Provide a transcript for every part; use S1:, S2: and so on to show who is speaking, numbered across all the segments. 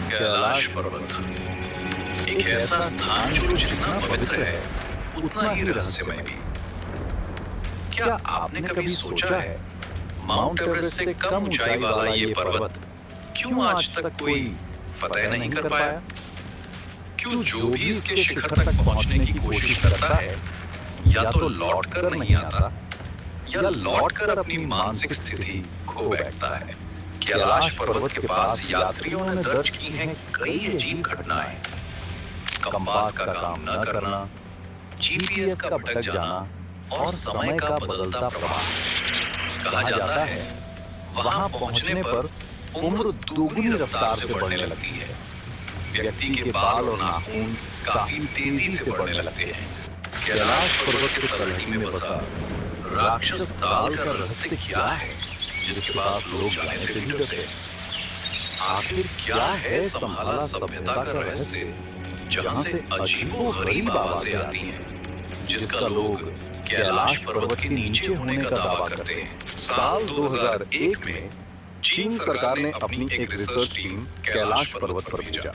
S1: कैलाश पर्वत एक ऐसा स्थान जो जितना पवित्र है उतना ही रहस्यमय भी। क्या आपने कभी सोचा है माउंट एवरेस्ट से कम ऊंचाई वाला ये पर्वत क्यों आज तक कोई फतह नहीं कर पाया? क्यों जो भी इसके शिखर तक पहुंचने की कोशिश करता है या तो लौटकर नहीं आता या लौटकर अपनी मानसिक स्थिति खो बैठता है। कैलाश पर्वत के पास यात्रियों ने दर्ज की हैं कई अजीब घटनाएं। कंपास का काम न करना, जीपीएस का भटक जाना और समय का बदलता प्रवाह। कहा जाता है वहां पहुंचने पर उम्र दोगुनी रफ्तार से बढ़ने लगती है। व्यक्ति के बाल और नाखून काफी तेजी से बढ़ने लगते हैं। कैलाश पर्वत के तलहटी में बसा राक्षस ताल का रहस्य क्या है जिसके पास लोग जाने से भी डरते हैं? आखिर क्या है संभाला सभ्यता का रहस्य जहां से अजीबो-गरीब आवाजें आती हैं, जिसका लोग कैलाश पर्वत के नीचे होने का दावा करते हैं? साल 2001 में चीन सरकार ने अपनी एक रिसर्च टीम कैलाश पर्वत पर भेजा।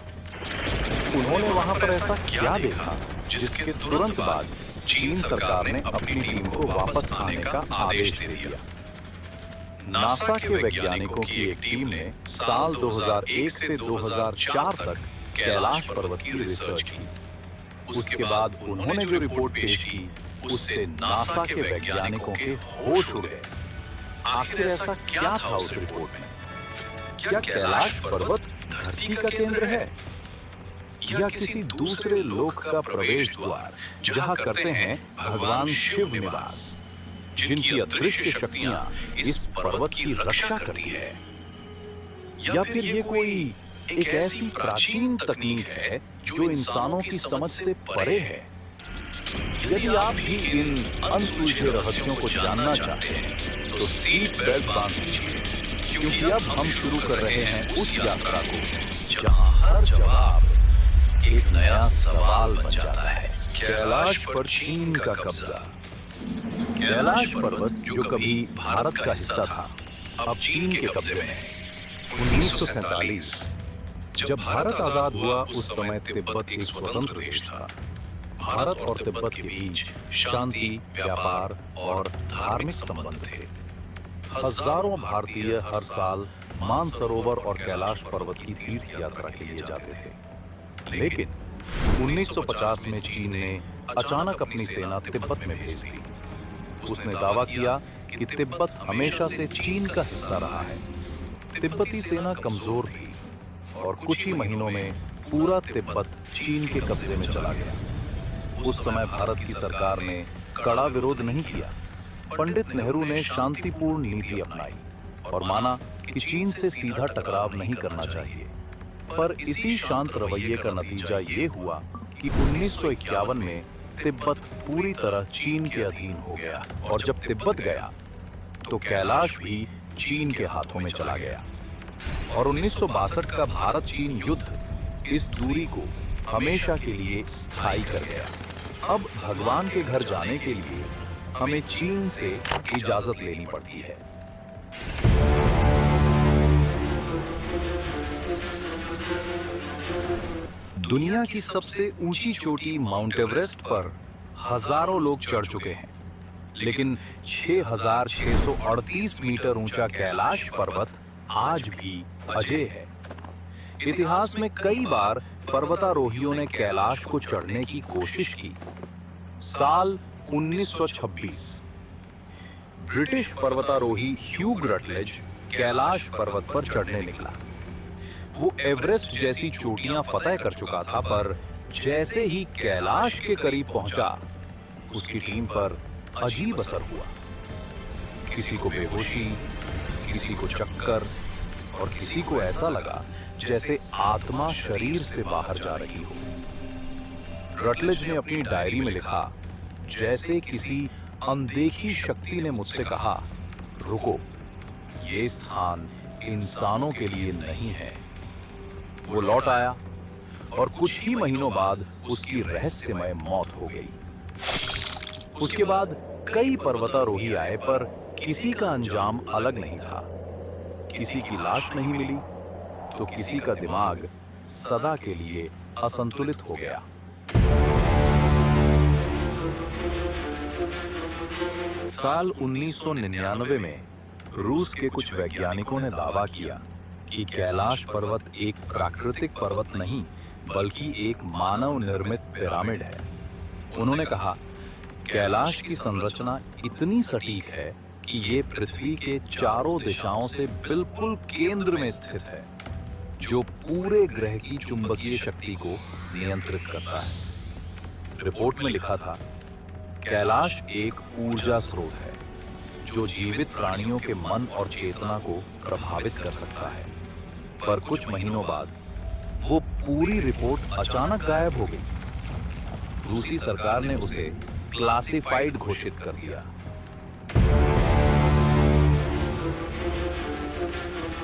S1: उन्होंने वहां पर ऐसा क्या देखा जिसके तुरंत बाद चीन सरकार ने अपनी टीम को वापस आने का आदेश दे दिया। नासा के वैज्ञानिकों की एक टीम ने साल 2001 से 2004 तक कैलाश पर्वत की रिसर्च की। उसके बाद उन्होंने जो रिपोर्ट पेश की उससे नासा के वैज्ञानिकों के होश उड़ गए। आखिर ऐसा क्या था उस रिपोर्ट में? क्या कैलाश पर्वत धरती का केंद्र है या किसी दूसरे लोक का प्रवेश द्वार जहां करते हैं भगवान शिव निवास, जिनकी अदृश्य शक्तियां इस पर्वत की रक्षा करती है? या फिर ये कोई एक ऐसी प्राचीन तकनीक है जो इंसानों की समझ से परे है? यदि आप भी इन अनसुलझे रहस्यों को जानना चाहते हैं तो सीट बेल्ट बांध लीजिए, क्योंकि अब हम शुरू कर रहे हैं उस यात्रा को जहां हर जवाब एक नया सवाल बन जाता है। कैलाश पर चीन का कब्जा। कैलाश पर्वत जो कभी भारत का हिस्सा था, अब चीन के कब्जे में है। 1947 जब भारत आजाद हुआ उस समय तिब्बत एक स्वतंत्र देश था। भारत और तिब्बत के बीच शांति, व्यापार और धार्मिक संबंध थे। हजारों भारतीय हर साल मानसरोवर और कैलाश पर्वत की तीर्थ यात्रा के लिए जाते थे। लेकिन 1950 में चीन ने अचानक अपनी सेना तिब्बत में भेज दी। उसने दावा किया कि तिब्बत हमेशा से चीन का हिस्सा रहा है। तिब्बती सेना कमजोर थी और कुछ ही महीनों में पूरा तिब्बत चीन के कब्जे में चला गया। उस समय भारत की सरकार ने कड़ा विरोध नहीं किया। पंडित नेहरू ने शांतिपूर्ण नीति अपनाई और माना कि चीन से सीधा टकराव नहीं करना चाहिए। पर इसी शांत रवैये का नतीजा ये हुआ कि 1951 में तिब्बत पूरी तरह चीन के अधीन हो गया, और जब तिब्बत गया तो कैलाश भी चीन के हाथों में चला गया। और 1962 का भारत चीन युद्ध इस दूरी को हमेशा के लिए स्थायी कर गया। अब भगवान के घर जाने के लिए हमें चीन से इजाजत लेनी पड़ती है। दुनिया की सबसे ऊंची चोटी माउंट एवरेस्ट पर हजारों लोग चढ़ चुके हैं, लेकिन 6,638 मीटर ऊंचा कैलाश पर्वत आज भी अजेय है। इतिहास में कई बार पर्वतारोहियों ने कैलाश को चढ़ने की कोशिश की। साल 1926 ब्रिटिश पर्वतारोही ह्यूग रटलेज कैलाश पर्वत पर चढ़ने निकला। वो एवरेस्ट जैसी चोटियां फतह कर चुका था, पर जैसे ही कैलाश के करीब पहुंचा उसकी टीम पर अजीब असर हुआ। किसी को बेहोशी, किसी को चक्कर और किसी को ऐसा लगा जैसे आत्मा शरीर से बाहर जा रही हो। रटलेज ने अपनी डायरी में लिखा, जैसे किसी अनदेखी शक्ति ने मुझसे कहा, रुको, ये स्थान इंसानों के लिए नहीं है। वो लौट आया और कुछ ही महीनों बाद उसकी रहस्यमय मौत हो गई। उसके बाद कई पर्वतारोही आए, पर किसी का अंजाम अलग नहीं था। किसी की लाश नहीं मिली तो किसी का दिमाग सदा के लिए असंतुलित हो गया। साल 1999 में रूस के कुछ वैज्ञानिकों ने दावा किया कि कैलाश पर्वत एक प्राकृतिक पर्वत नहीं बल्कि एक मानव निर्मित पिरामिड है। उन्होंने कहा, कैलाश की संरचना इतनी सटीक है कि ये पृथ्वी के चारों दिशाओं से बिल्कुल केंद्र में स्थित है, जो पूरे ग्रह की चुंबकीय शक्ति को नियंत्रित करता है। रिपोर्ट में लिखा था, कैलाश एक ऊर्जा स्रोत है जो जीवित प्राणियों के मन और चेतना को प्रभावित कर सकता है। पर कुछ महीनों बाद वो पूरी रिपोर्ट अचानक गायब हो गई। रूसी सरकार ने उसे क्लासिफाइड घोषित कर दिया।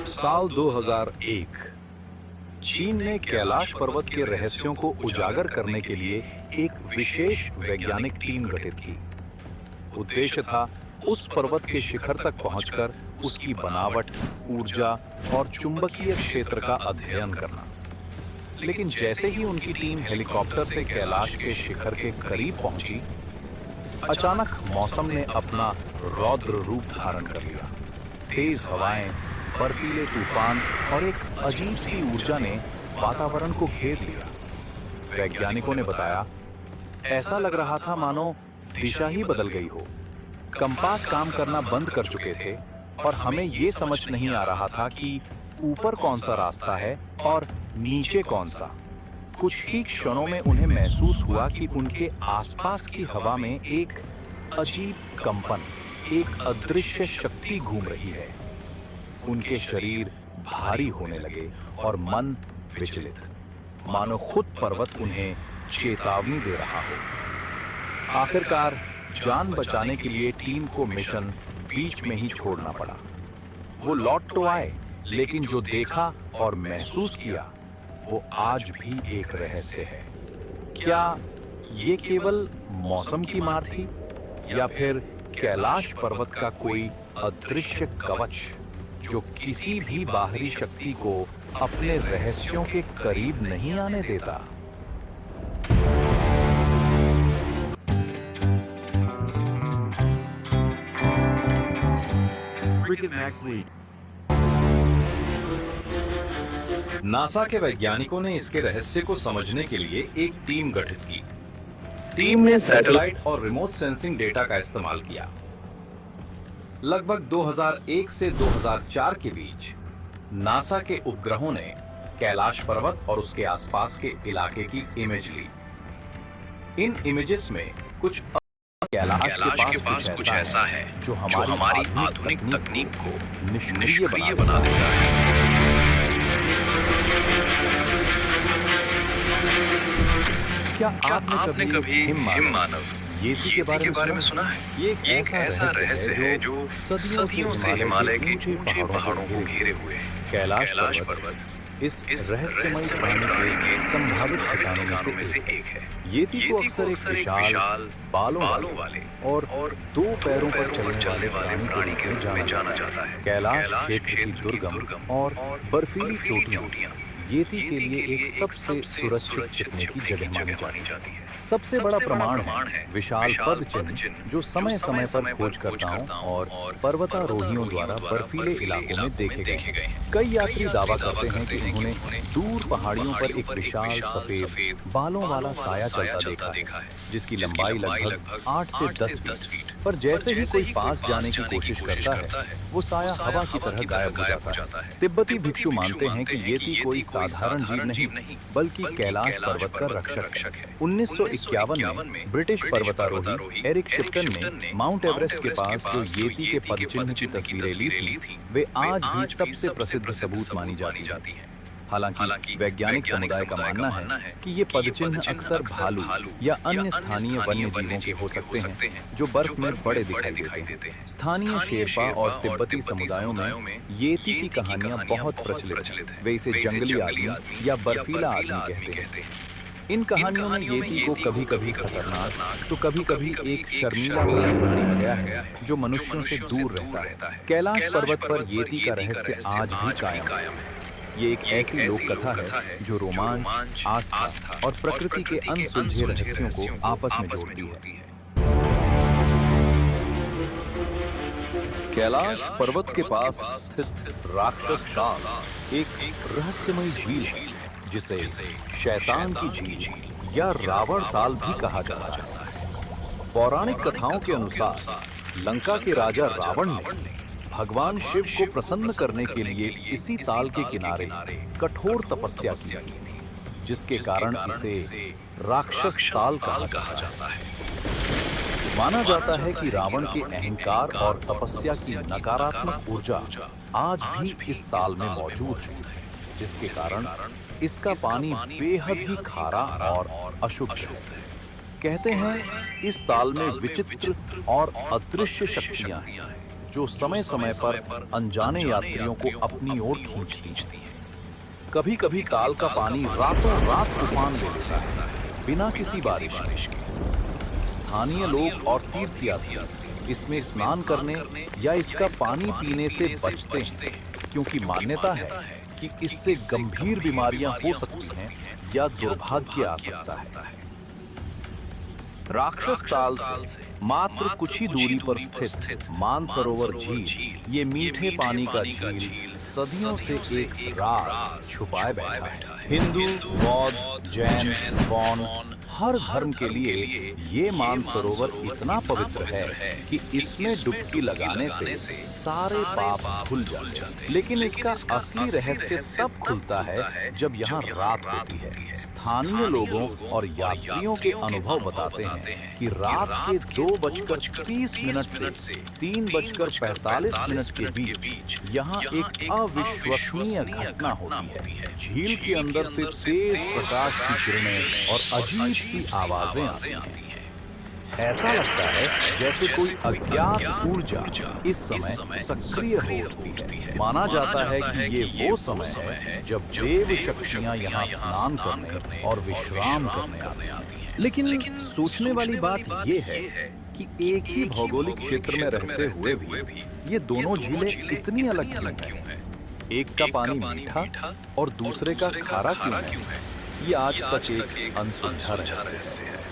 S1: साल 2001 चीन ने कैलाश पर्वत के रहस्यों को उजागर करने के लिए एक विशेष वैज्ञानिक टीम गठित की। उद्देश्य था उस पर्वत के शिखर तक पहुंचकर उसकी बनावट, ऊर्जा और चुंबकीय क्षेत्र का अध्ययन करना। लेकिन जैसे ही उनकी टीम हेलीकॉप्टर से कैलाश के शिखर के करीब पहुंची, अचानक मौसम ने अपना रौद्र रूप धारण कर लिया। तेज हवाएं, बर्फीले तूफान और एक अजीब सी ऊर्जा ने वातावरण को घेर लिया। वैज्ञानिकों ने बताया, ऐसा लग रहा था मानो दिशा ही बदल गई हो। कंपास काम करना बंद कर चुके थे और हमें ये समझ नहीं आ रहा था कि ऊपर कौन सा रास्ता है और नीचे कौन सा। कुछ ही क्षणों में उन्हें महसूस हुआ कि उनके आसपास की हवा में एक अजीब कंपन, एक अदृश्य शक्ति घूम रही है। उनके शरीर भारी होने लगे और मन विचलित, मानो खुद पर्वत उन्हें चेतावनी दे रहा हो। आखिरकार जान बचाने के लिए टीम को मिशन बीच में ही छोड़ना पड़ा। वो लौट तो आए, लेकिन जो देखा और महसूस किया वो आज भी एक रहस्य है। क्या ये केवल मौसम की मार थी या फिर कैलाश पर्वत का कोई अदृश्य कवच जो किसी भी बाहरी शक्ति को अपने रहस्यों के करीब नहीं आने देता? नासा के वैज्ञानिकों ने इसके रहस्य को समझने के लिए एक टीम गठित की। टीम ने सैटेलाइट और रिमोट सेंसिंग डेटा का इस्तेमाल किया। लगभग 2001 से 2004 के बीच नासा के उपग्रहों ने कैलाश पर्वत और उसके आसपास के इलाके की इमेज ली। इन इमेजेस में कुछ कैलाश के पास कुछ ऐसा है जो हमारी आधुनिक तकनीक को निष्क्रिय बना देता है। क्या आपने कभी हिम मानव येती के बारे में सुना है? ये एक ऐसा रहस्य है जो सदियों से हिमालय के ऊंचे पहाड़ों को घेरे हुए है। कैलाश पर्वत इस रहस्यमय प्राणी के संभावित ठिकानों में से एक है। येती को अक्सर एक विशाल बालों वाले और दो पैरों पर चलने वाले प्राणी के रूप में जाना जाता है। कैलाश क्षेत्र की दुर्गम और बर्फीली चोटियां येती के लिए एक सबसे सुरक्षित छिपने की जगह मानी जाती है। सबसे बड़ा प्रमाण है विशाल पद चिन्ह जो समय समय पर खोजकर्ताओं और पर्वतारोहियों द्वारा बर्फीले इलाकों में देखे गए। कई यात्री दावा करते हैं कि उन्होंने दूर पहाड़ियों पर एक विशाल सफेद बालों वाला साया चलता देखा है, जिसकी लंबाई लगभग 8 से 10 फीट। पर जैसे ही कोई पास जाने की कोशिश करता है, वो साया हवा की तरह गायब हो जाता है। तिब्बती भिक्षु मानते हैं कि येती कोई साधारण जीव नहीं बल्कि कैलाश पर्वत का रक्षक है। 1951 में ब्रिटिश पर्वतारोही एरिक शिप्टन ने माउंट एवरेस्ट के पास जो येती के पदचिन्ह की तस्वीरें ली थी, वे आज भी सबसे प्रसिद्ध सबूत मानी जाती हैं। हालांकि वैज्ञानिक समुदाय का मानना है कि ये पदचिन्ह अक्सर भालू या अन्य स्थानीय वन्य जीवों के हो सकते हैं जो बर्फ में बड़े दिखाई देते हैं। स्थानीय शेरपा और तिब्बती समुदायों में येती की कहानियां बहुत प्रचलित हैं। वे इसे जंगली आदमी या बर्फीला आदमी कहते हैं। इन कहानियों में येती को कभी-कभी खतरनाक तो कभी-कभी एक शर्मीला प्राणी बनाया गया है जो मनुष्यों से दूर रहता है। कैलाश पर्वत पर येती का रहस्य आज भी कायम है।
S2: ये एक ऐसी लोक कथा है जो रोमांच, आस्था और प्रकृति के अनसुलझे रहस्यों को आपस में जोड़ती है। कैलाश पर्वत के पास स्थित राक्षस ताल एक रहस्यमयी झील है, जिसे शैतान की झील या रावण ताल भी कहा जाता है। पौराणिक कथाओं के अनुसार लंका के राजा रावण ने भगवान शिव को प्रसन्न करने के लिए इसी ताल के किनारे कठोर तपस्या की थी, जिसके कारण इसे राक्षस ताल कहा जाता है। माना जाता है कि रावण के अहंकार और तपस्या की नकारात्मक ऊर्जा आज भी इस ताल में मौजूद है, जिसके कारण इसका पानी बेहद ही खारा और अशुद्ध है। कहते हैं इस ताल में विचित्र और अदृश्य शक्तियां हैं, जो समय समय पर अनजाने यात्रियों को अपनी ओर खींचती हैं। कभी-कभी ताल का पानी रातों रात उफान ले लेता है, बिना किसी बारिश के। स्थानीय लोग और तीर्थयात्री इसमें स्नान करने या इसका पानी पीने से बचते हैं, क्योंकि मान्यता है कि इससे गंभीर बीमारियां हो सकती हैं या दुर्भाग्य आ सकता है। राक्षस ताल से मात्र कुछ ही दूरी पर स्थित मानसरोवर झील, ये मीठे पानी का झील, सदियों से एक राज छुपाए बैठा है। हिंदू, बौद्ध, जैन, बौन हर धर्म के लिए ये मानसरोवर इतना पवित्र है कि इसमें डुबकी लगाने से सारे पाप धुल जाते हैं। लेकिन इसका असली रहस्य तब खुलता है जब यहाँ रात होती है। स्थानीय लोगों और यात्रियों के अनुभव बताते हैं कि रात के 2:30 से 3:45 के बीच यहाँ एक अविश्वसनीय घटना होती है। झील के अंदर से तेज प्रकाश की किरणें और अजीब सी आवाजें आती हैं। ऐसा लगता है जैसे कोई अज्ञात ऊर्जा इस समय सक्रिय हो उठती है। माना जाता है कि ये वो समय है जब देव शक्तियां यहाँ स्नान करने और विश्राम करने आती हैं। लेकिन सोचने वाली बात ये है कि एक ही भौगोलिक क्षेत्र में रहते हुए भी ये दोनों झीलें इतनी अलग क्यों हैं? एक का पानी मीठा और दूसरे का खारा क्यों है? ये आज तक एक अनसुलझा रहस्य है।